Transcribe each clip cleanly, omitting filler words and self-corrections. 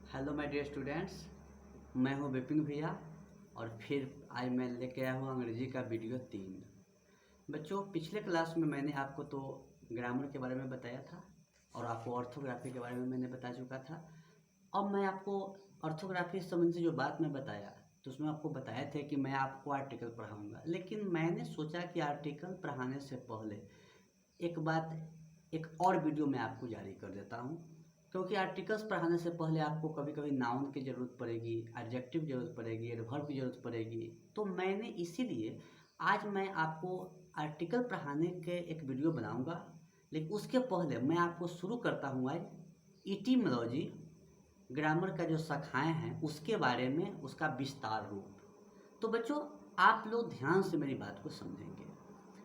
Hello my dear students, मैं हूं विपिन भैया और फिर आज मैं लेके आया हूं अंग्रेजी का वीडियो 3। बच्चों, पिछले क्लास में मैंने आपको तो ग्रामर के बारे में बताया था और आपको ऑर्थोग्राफी के बारे में मैंने बता चुका था। अब मैं आपको ऑर्थोग्राफी से संबंधित जो बात मैं बताया तो उसमें आपको बताया था कि मैं आपको आर्टिकल पढ़ाऊँगा, लेकिन मैंने सोचा कि आर्टिकल पढ़ाने से पहले एक और वीडियो मैं आपको जारी कर देता हूँ, क्योंकि आर्टिकल्स पढ़ाने से पहले आपको कभी कभी नाउन की ज़रूरत पड़ेगी, एडजेक्टिव की ज़रूरत पड़ेगी, एडवर्ब की ज़रूरत पड़ेगी। तो मैंने इसीलिए आज मैं आपको आर्टिकल पढ़ाने के एक वीडियो बनाऊंगा, लेकिन उसके पहले मैं आपको शुरू करता हूँ आज इटिमोलॉजी, ग्रामर का जो शाखाएँ हैं उसके बारे में, उसका विस्तार रूप। तो बच्चों, आप लोग ध्यान से मेरी बात को समझेंगे।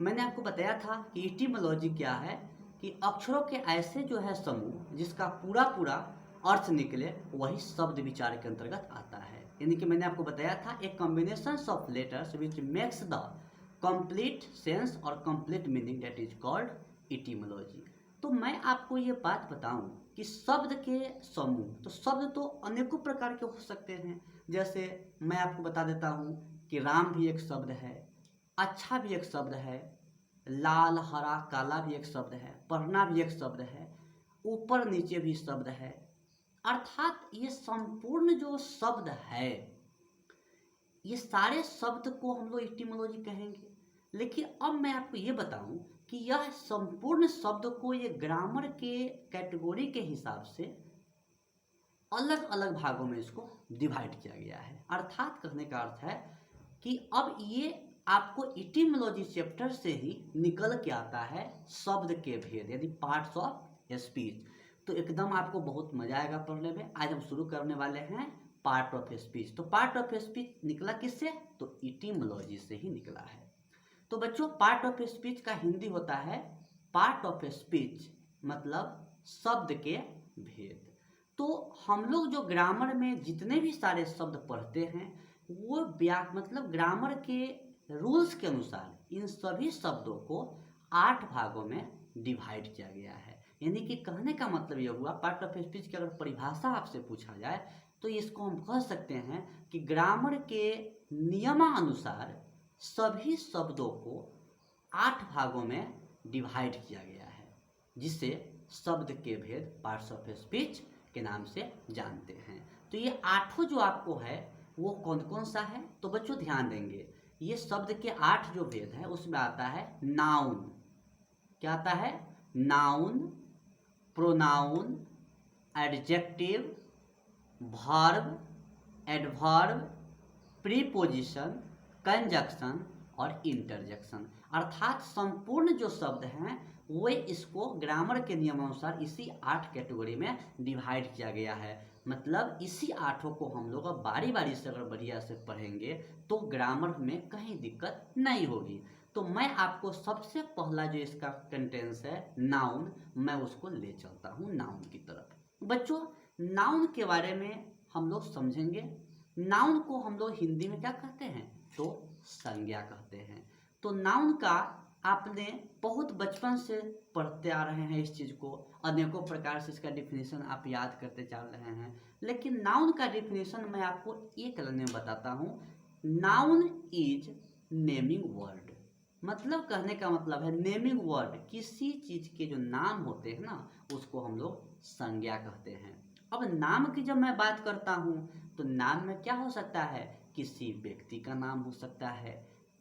मैंने आपको बताया था कि इटिमोलॉजी क्या है, कि अक्षरों के ऐसे जो है समूह जिसका पूरा पूरा अर्थ निकले, वही शब्द विचार के अंतर्गत आता है। यानी कि मैंने आपको बताया था एक combination of letters which makes the complete sense और complete meaning, that is called etymology. तो मैं आपको ये बात बताऊं कि शब्द के समूह, तो शब्द तो अनेकों प्रकार के हो सकते हैं। जैसे मैं आपको बता देता हूँ कि राम भी एक शब्द है, अच्छा भी एक शब्द है, लाल हरा काला भी एक शब्द है, पढ़ना भी एक शब्द है, ऊपर नीचे भी शब्द है। अर्थात ये संपूर्ण जो शब्द है, ये सारे शब्द को हम लोग इटिमोलॉजी कहेंगे। लेकिन अब मैं आपको ये बताऊं कि यह संपूर्ण शब्द को ये ग्रामर के कैटेगरी के हिसाब से अलग अलग भागों में इसको डिवाइड किया गया है। अर्थात कहने का अर्थ है कि अब ये आपको इटिमोलॉजी चैप्टर से ही निकल के आता है शब्द के भेद, यानी पार्ट्स ऑफ स्पीच। तो एकदम आपको बहुत मजा आएगा पढ़ने में। आज हम शुरू करने वाले हैं पार्ट ऑफ स्पीच। तो पार्ट ऑफ स्पीच निकला किससे? तो इटिमोलॉजी से ही निकला है। तो बच्चों, पार्ट ऑफ स्पीच का हिंदी होता है पार्ट ऑफ स्पीच, मतलब शब्द के भेद। तो हम लोग जो ग्रामर में जितने भी सारे शब्द पढ़ते हैं, वो मतलब ग्रामर के रूल्स के अनुसार इन सभी शब्दों को 8 भागों में डिवाइड किया गया है। यानी कि कहने का मतलब ये हुआ, पार्ट ऑफ स्पीच की अगर परिभाषा आपसे पूछा जाए तो इसको हम कह सकते हैं कि ग्रामर के नियमानुसार सभी शब्दों को 8 भागों में डिवाइड किया गया है, जिसे शब्द के भेद, पार्ट्स ऑफ स्पीच के नाम से जानते हैं। तो ये 8 जो आपको है वो कौन कौन सा है? तो बच्चों ध्यान देंगे, ये शब्द के 8 जो भेद है उसमें आता है नाउन। क्या आता है? Noun, pronoun, adjective, verb, adverb, preposition, conjunction और इंटरजेक्शन। अर्थात संपूर्ण जो शब्द हैं वो इसको ग्रामर के नियमानुसार इसी 8 कैटेगरी में डिवाइड किया गया है। मतलब इसी 8 को हम लोग अब बारी बारी से अगर बढ़िया से पढ़ेंगे तो ग्रामर में कहीं दिक्कत नहीं होगी। तो मैं आपको सबसे पहला जो इसका कंटेंस है नाउन, मैं उसको ले चलता हूँ नाउन की तरफ। बच्चों, नाउन के बारे में हम लोग समझेंगे। नाउन को हम लोग हिंदी में क्या कहते हैं? तो संज्ञा कहते हैं। तो नाउन का आपने बहुत बचपन से पढ़ते आ रहे हैं इस चीज़ को, अनेकों प्रकार से इसका डिफिनेशन आप याद करते चल रहे हैं। लेकिन नाउन का डिफिनेशन मैं आपको एक लाइन में बताता हूँ। Noun is naming word. मतलब कहने का मतलब है नेमिंग वर्ड, किसी चीज़ के जो नाम होते हैं ना उसको हम लोग संज्ञा कहते हैं। अब नाम की जब मैं बात करता हूँ तो नाम में क्या हो सकता है? किसी व्यक्ति का नाम हो सकता है,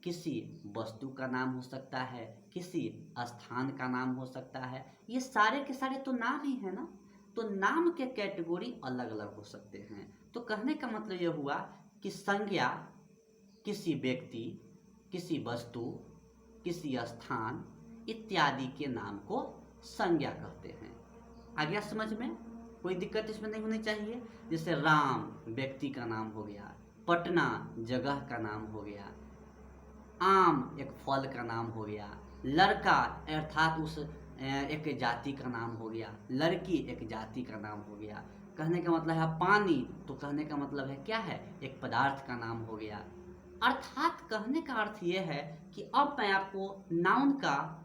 किसी वस्तु का नाम हो सकता है, किसी स्थान का नाम हो सकता है। ये सारे के सारे तो नाम ही है ना। तो नाम के कैटेगरी अलग अलग हो सकते हैं। तो कहने का मतलब ये हुआ कि संज्ञा किसी व्यक्ति, किसी वस्तु, किसी स्थान इत्यादि के नाम को संज्ञा कहते हैं। आ गया समझ में? कोई दिक्कत इसमें नहीं होनी चाहिए। जैसे राम व्यक्ति का नाम हो गया, पटना जगह का नाम हो गया, आम एक फल का नाम हो गया, लड़का अर्थात उस एक जाति का नाम हो गया, लड़की एक जाति का नाम हो गया। कहने का मतलब है पानी, तो कहने का मतलब है क्या है? एक पदार्थ का नाम हो गया। अर्थात कहने का अर्थ ये है कि अब मैं आपको नाउन का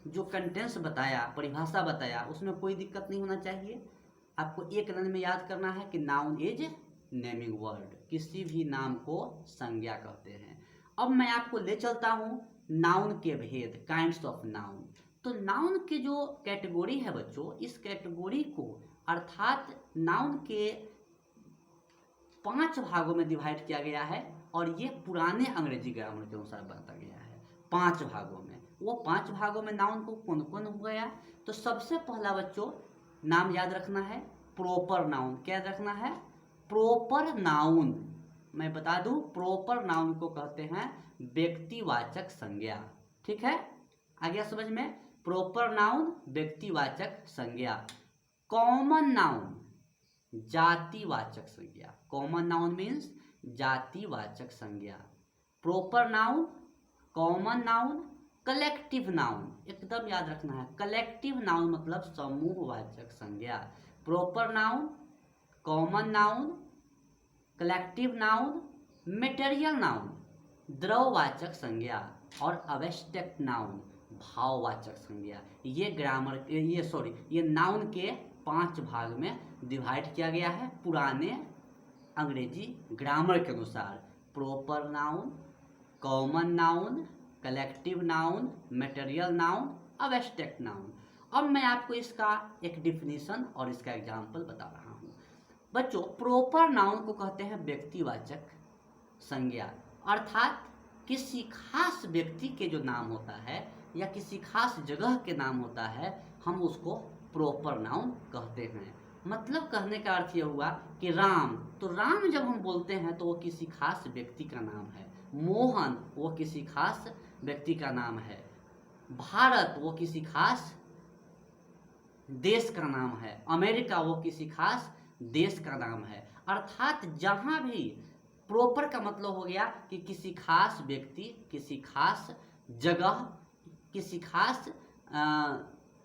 जो कंटेंस बताया, परिभाषा बताया, उसमें कोई दिक्कत नहीं होना चाहिए। आपको एक रन में याद करना है कि नाउन इज नेमिंग वर्ड, किसी भी नाम को संज्ञा कहते हैं। अब मैं आपको ले चलता हूँ नाउन के भेद, काइंड्स ऑफ नाउन। तो नाउन के जो कैटेगरी है बच्चों, इस कैटेगरी को अर्थात नाउन के 5 भागों में डिवाइड किया गया है और ये पुराने अंग्रेजी ग्रामर के अनुसार बांटा गया है 5 भागों में। वो 5 भागों में नाउन को कौन कौन हो गया? तो सबसे पहला बच्चों नाम याद रखना है प्रॉपर नाउन। क्या याद रखना है? Proper noun. मैं बता दूं, प्रॉपर नाउन को कहते हैं व्यक्तिवाचक संज्ञा। ठीक है, आ गया समझ में? प्रॉपर नाउन व्यक्तिवाचक संज्ञा। कॉमन नाउन जातिवाचक संज्ञा। कॉमन नाउन मीन्स जातिवाचक संज्ञा। Proper noun, common noun, collective noun. एकदम याद रखना है, कलेक्टिव नाउन मतलब समूहवाचक संज्ञा। Proper noun, common noun, collective noun, material noun द्रववाचक संज्ञा और अब्स्ट्रैक्ट नाउन भाववाचक संज्ञा। ये नाउन के 5 भाग में डिवाइड किया गया है पुराने अंग्रेजी ग्रामर के अनुसार। Proper noun, common noun, collective noun, material noun, abstract noun. अब मैं आपको इसका एक डिफिनीशन और इसका एग्जाम्पल बता रहा हूँ। बच्चों, प्रॉपर नाउन को कहते हैं व्यक्तिवाचक संज्ञा, अर्थात किसी खास व्यक्ति के जो नाम होता है या किसी खास जगह के नाम होता है, हम उसको प्रॉपर नाउन कहते हैं। मतलब कहने का अर्थ यह हुआ कि राम, तो राम जब हम बोलते हैं तो वो किसी खास व्यक्ति का नाम है। मोहन, वो किसी खास व्यक्ति का नाम है। भारत, वो किसी खास देश का नाम है। अमेरिका, वो किसी खास देश का नाम है। अर्थात जहाँ भी प्रॉपर का मतलब हो गया कि किसी खास व्यक्ति, किसी खास जगह, किसी खास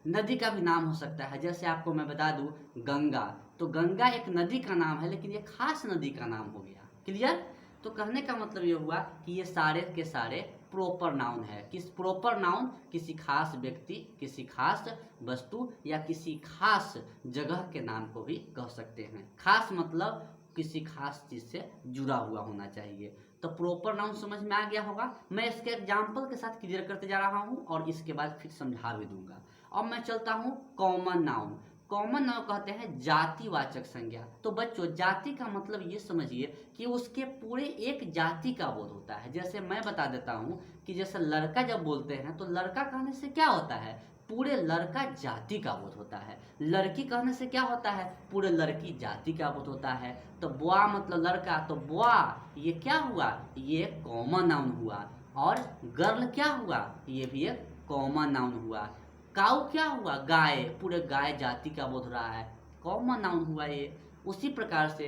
नदी का भी नाम हो सकता है। जैसे आपको मैं बता दूं गंगा, तो गंगा एक नदी का नाम है लेकिन ये खास नदी का नाम हो गया। क्लियर? तो कहने का मतलब ये हुआ कि ये सारे के सारे प्रॉपर नाउन है। किस प्रॉपर नाउन किसी खास व्यक्ति, किसी खास वस्तु या किसी खास जगह के नाम को भी कह सकते हैं। खास मतलब किसी खास चीज से जुड़ा हुआ होना चाहिए। तो प्रॉपर नाउन समझ में आ गया होगा। मैं इसके एग्जाम्पल के साथ क्लियर करते जा रहा हूँ और इसके बाद फिर समझा भी दूंगा। अब मैं चलता हूँ कॉमन नाउन। कॉमन नाउन कहते हैं जातिवाचक संज्ञा। तो बच्चों, जाति का मतलब ये समझिए कि उसके पूरे एक जाति का बोध होता है। जैसे मैं बता देता हूँ कि जैसे लड़का जब बोलते हैं तो लड़का कहने से क्या होता है? पूरे लड़का जाति का बोध होता है। लड़की कहने से क्या होता है? पूरे लड़की जाति का बोध होता है। तो बुआ मतलब लड़का, तो बुआ ये क्या हुआ? ये कॉमन नाउन हुआ। और गर्ल क्या हुआ? ये भी एक कॉमन नाउन हुआ। काऊ क्या हुआ? गाय, पूरे गाय जाति का बोध रहा है, कॉमन नाउन हुआ ये। उसी प्रकार से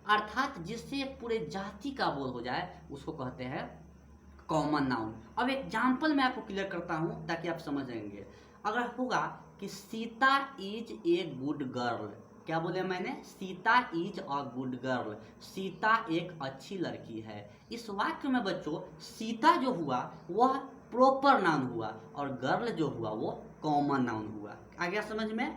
अर्थात जिससे पूरे जाति का बोध हो जाए उसको कहते हैं कॉमन नाउन। अब एग्जाम्पल मैं आपको क्लियर करता हूँ ताकि आप समझेंगे। अगर होगा कि Sita is a good girl, क्या बोले मैंने? Sita is a good girl, Sita एक अच्छी लड़की है। इस वाक्य में बच्चों सीता जो हुआ वह प्रॉपर नाउन हुआ और गर्ल जो हुआ वो कॉमन नाउन हुआ। आ गया समझ में?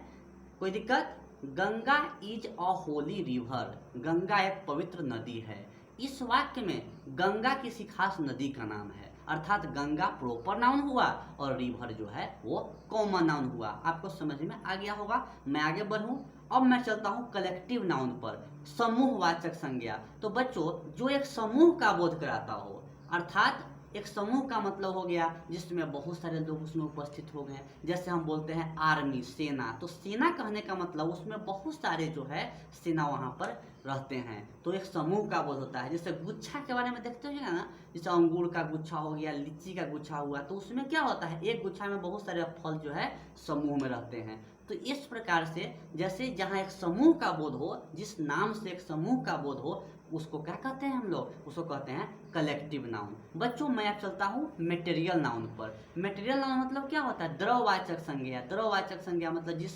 कोई दिक्कत? Ganga is a Holi river, Ganga एक पवित्र नदी है। इस वाक्य में गंगा किसी खास नदी का नाम है, अर्थात गंगा प्रॉपर नाउन हुआ और रिवर जो है वो कॉमन नाउन हुआ। आपको समझ में आ गया होगा। मैं आगे बढ़ूं। अब मैं चलता हूं कलेक्टिव नाउन पर, समूहवाचक संज्ञा। तो बच्चों, जो एक समूह का बोध कराता हो, अर्थात एक समूह का मतलब हो गया जिसमें बहुत सारे लोग उसमें उपस्थित हो गए। जैसे हम बोलते हैं आर्मी, सेना, तो सेना कहने का मतलब उसमें बहुत सारे जो है सेना वहाँ पर रहते हैं, तो एक समूह का बोध होता है। जैसे गुच्छा के बारे में देखते हो ना, जैसे अंगूर का गुच्छा हो गया, लीची का गुच्छा हुआ, तो उसमें क्या होता है? एक गुच्छा में बहुत सारे फल जो है समूह में रहते हैं। तो इस प्रकार से जैसे जहाँ एक समूह का बोध हो, जिस नाम से एक समूह का बोध हो, उसको क्या कहते हैं हम लोग? उसको कहते हैं कलेक्टिव नाउन। बच्चों, मैं अब चलता हूँ मटेरियल नाउन पर। मटेरियल नाउन मतलब क्या होता है? द्रववाचक संज्ञा। द्रववाचक संज्ञा मतलब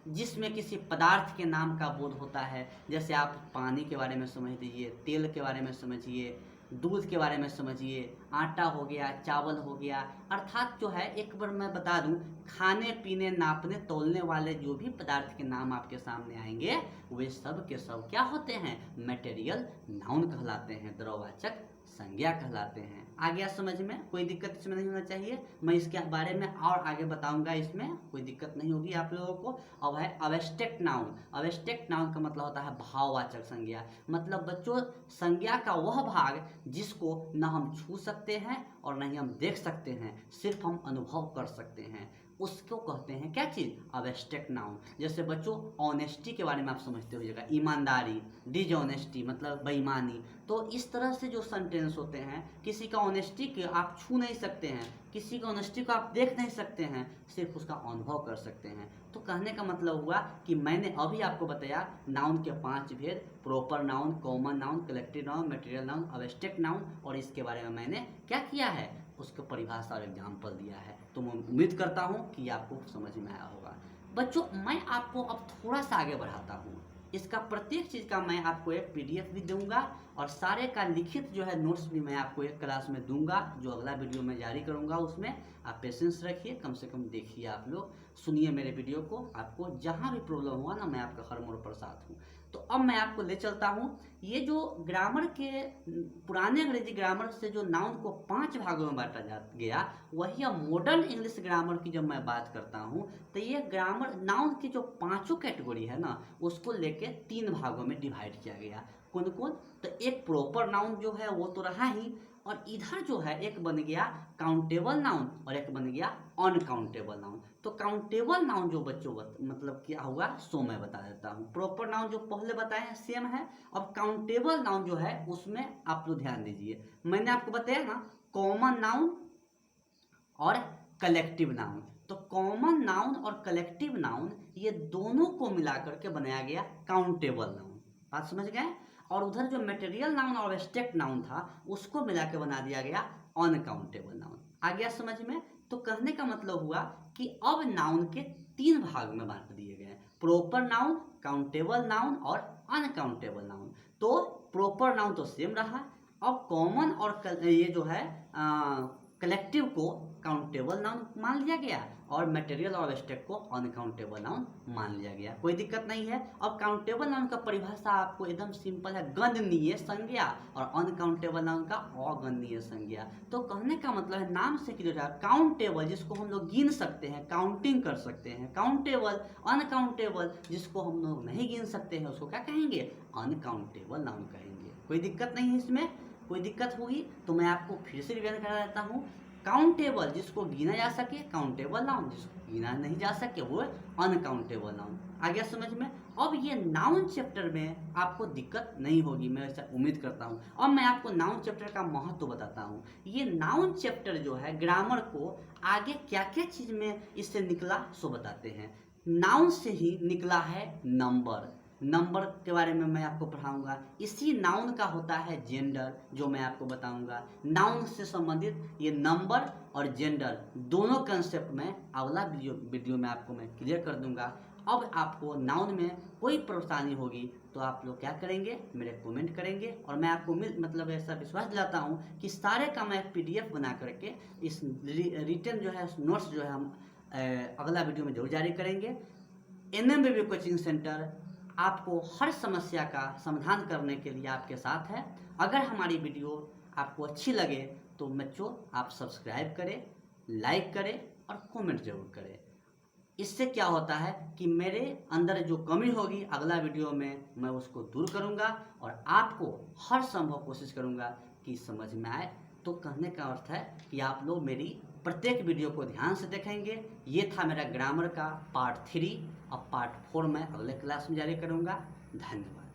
जिसमें किसी पदार्थ के नाम का बोध होता है। जैसे आप पानी के बारे में समझ लीजिए, तेल के बारे में समझिए, दूध के बारे में समझिए, आटा हो गया, चावल हो गया, अर्थात जो है एक बार मैं बता दूं, खाने पीने नापने तोलने वाले जो भी पदार्थ के नाम आपके सामने आएंगे वे सब के सब क्या होते हैं, मटेरियल नाउन कहलाते हैं, द्रववाचक संज्ञा कहलाते हैं। आ गया समझ में? कोई दिक्कत इसमें नहीं होना चाहिए। मैं इसके बारे में और आगे बताऊंगा, इसमें कोई दिक्कत नहीं होगी आप लोगों को। अब है अवेस्टेक्ट नाउन। अवेस्टेक्ट नाउन का मतलब होता है भाववाचक संज्ञा। मतलब बच्चों, संज्ञा का वह भाग जिसको न हम छू सकते हैं और न ही हम देख सकते हैं, सिर्फ हम अनुभव कर सकते हैं, उसको कहते हैं क्या चीज़, अवेस्टेक्ट नाउन। जैसे बच्चों ऑनेस्टी के बारे में आप समझते होइएगा, ईमानदारी, डिजऑनेस्टी मतलब बेईमानी। तो इस तरह से जो सेंटेंस होते हैं, किसी का ऑनेस्टी के आप छू नहीं सकते हैं, किसी का ऑनेस्टी को आप देख नहीं सकते हैं, सिर्फ उसका अनुभव कर सकते हैं। तो कहने का मतलब हुआ कि मैंने अभी आपको बताया नाउन के 5 भेद, proper noun, common noun, collective noun, material noun, abstract noun, और इसके बारे में मैंने क्या किया है, उसको परिभाषा और एग्जाम्पल दिया है। तो मैं उम्मीद करता हूँ कि आपको समझ में आया होगा। बच्चों, मैं आपको अब थोड़ा सा आगे बढ़ाता हूँ। इसका प्रत्येक चीज़ का मैं आपको एक पीडीएफ भी दूंगा और सारे का लिखित जो है नोट्स भी मैं आपको एक क्लास में दूंगा, जो अगला वीडियो में जारी करूंगा। उसमें आप पेशेंस रखिए, कम से कम देखिए, आप लोग सुनिए मेरे वीडियो को। आपको जहाँ भी प्रॉब्लम हुआ ना, मैं आपका हर मोड़ पर साथ हूँ। तो अब मैं आपको ले चलता हूँ, ये जो ग्रामर के पुराने अंग्रेजी ग्रामर से जो नाउन को 5 भागों में बांटा जा गया, वही अब मॉडर्न इंग्लिश ग्रामर की जब मैं बात करता हूँ, तो ये ग्रामर नाउन की जो 5 कैटेगरी है ना, उसको लेके 3 भागों में डिवाइड किया गया। कौन कौन? तो एक प्रॉपर नाउन जो है वो तो रहा ही, और इधर जो है एक बन गया काउंटेबल नाउन और एक बन गया अनकाउंटेबल नाउन। तो काउंटेबल नाउन जो बच्चों मतलब क्या होगा, सो मैं बता देता हूँ। प्रॉपर नाउन जो पहले बताए हैं सेम है। अब काउंटेबल नाउन जो है उसमें आप लोग ध्यान दीजिए, मैंने आपको बताया ना कॉमन नाउन और कलेक्टिव नाउन। तो कॉमन नाउन और कलेक्टिव नाउन ये दोनों को मिलाकर के बनाया गया काउंटेबल नाउन। बात समझ गए? और उधर जो मटेरियल नाउन और एब्स्ट्रैक्ट नाउन था उसको मिला के बना दिया गया अनकाउंटेबल नाउन। आ गया समझ में? तो कहने का मतलब हुआ कि अब नाउन के 3 भाग में बांट दिए गए, प्रॉपर नाउन, काउंटेबल नाउन और अनकाउंटेबल नाउन। तो प्रॉपर नाउन तो सेम रहा। अब कॉमन और ये जो है कलेक्टिव को काउंटेबल नाउन मान लिया गया और मटेरियल और एब्स्ट्रैक्ट को अनकाउंटेबल नाउन मान लिया गया। कोई दिक्कत नहीं है। अब काउंटेबल नाउन का परिभाषा आपको एकदम सिंपल है, गणनीय संज्ञा, और अनकाउंटेबल नाउन का अगणनीय संज्ञा। तो कहने का मतलब है नाम से क्लियर है, काउंटेबल जिसको हम लोग गिन सकते हैं, काउंटिंग कर सकते हैं, काउंटेबल। अनकाउंटेबल जिसको हम लोग नहीं गिन सकते हैं उसको क्या कहेंगे, अनकाउंटेबल नाउन कहेंगे। कोई दिक्कत नहीं है इसमें। कोई दिक्कत होगी तो मैं आपको फिर से रिवीजन करा देता हूँ। काउंटेबल जिसको गिना जा सके काउंटेबल नाउन, जिसको गिना नहीं जा सके वो अनकाउंटेबल नाउन। आ गया समझ में? अब ये नाउन चैप्टर में आपको दिक्कत नहीं होगी, मैं ऐसा उम्मीद करता हूँ। अब मैं आपको नाउन चैप्टर का महत्व बताता हूँ। ये नाउन चैप्टर जो है ग्रामर को आगे क्या क्या चीज़ में इससे निकला सो बताते हैं। नाउन से ही निकला है नंबर। नंबर के बारे में मैं आपको पढ़ाऊंगा। इसी नाउन का होता है जेंडर, जो मैं आपको बताऊंगा। नाउन से संबंधित ये नंबर और जेंडर दोनों कंसेप्ट में अगला वीडियो में आपको मैं क्लियर कर दूंगा। अब आपको नाउन में कोई परेशानी होगी तो आप लोग क्या करेंगे, मेरे कमेंट करेंगे, और मैं आपको मतलब ऐसा विश्वास दिलाता हूँ कि सारे का मैं PDF बना करके इस रिटर्न जो है नोट्स जो है हम अगला वीडियो में जरूर जारी करेंगे। NMBB कोचिंग सेंटर आपको हर समस्या का समाधान करने के लिए आपके साथ है। अगर हमारी वीडियो आपको अच्छी लगे तो बच्चों आप सब्सक्राइब करें, लाइक करें और कमेंट जरूर करें। इससे क्या होता है कि मेरे अंदर जो कमी होगी अगला वीडियो में मैं उसको दूर करूंगा और आपको हर संभव कोशिश करूंगा कि समझ में आए। तो कहने का अर्थ है कि आप लोग मेरी प्रत्येक वीडियो को ध्यान से देखेंगे। ये था मेरा ग्रामर का पार्ट 3। अब पार्ट 4 मैं अगले क्लास में जारी करूंगा। धन्यवाद।